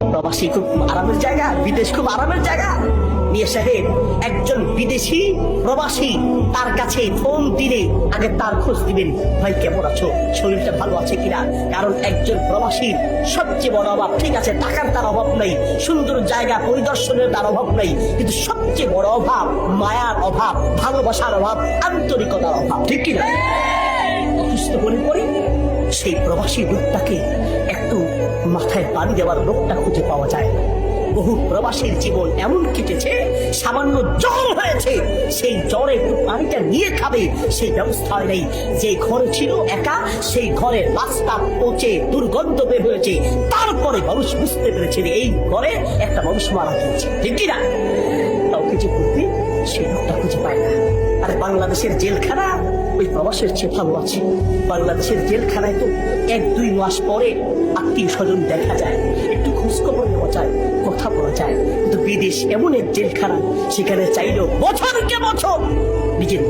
প্রবাসী খুব আরামের জায়গা, বিদেশ খুব আরামের জায়গা। মিয়া সাহেব একজন বিদেশি প্রবাসী তার কাছে ফোন দিলে আগে তার খোঁজ দিবেন, ভাই কেমন আছো, শরীরটা ভালো আছে কিনা। কারণ একজন প্রবাসীর সবচেয়ে বড় অভাব, ঠিক আছে টাকার তার অভাব নাই, সুন্দর জায়গা পরিদর্শনের তার অভাব নাই, কিন্তু সবচেয়ে বড় অভাব মায়ার অভাব, ভালোবাসার অভাব, আন্তরিকতার অভাব, ঠিক কিনা। অসুস্থ হলে পরে সেই প্রবাসী লোকটাকে একটু মাথায় পানি দেওয়ার লোকটা খুঁজে পাওয়া যায়। বহু প্রবাসীর জীবন এমন কেটেছে, সামান্য জ্বর হয়েছে, সেই জ্বরে একটু পানিটা নিয়ে খাবে সেই ব্যবস্থা নেই। যে ঘরে ছিল একা, সেই ঘরে রাস্তা পচে দুর্গন্ধ বের হয়েছে, তারপরে মানুষ বুঝতে পেরেছে এই ঘরে একটা মানুষ মারা গিয়েছে, ঠিক কিনা। কাউকে যে করতে সেই লোকটা খুঁজে পায় না। আর বাংলাদেশের জেলখানা ওই প্রবাসের চেয়ে ভালো আছে। বাংলাদেশের জেলখানায় তো 1-2 মাস পরে আত্মীয় স্বজন দেখা যায়, একটু খোঁজখবর নেওয়া যায়, কথা বলা যায়। কিন্তু বিদেশ এমন এক জেলখানা, সেখানে চাইলেও বছরকে বছর নিজের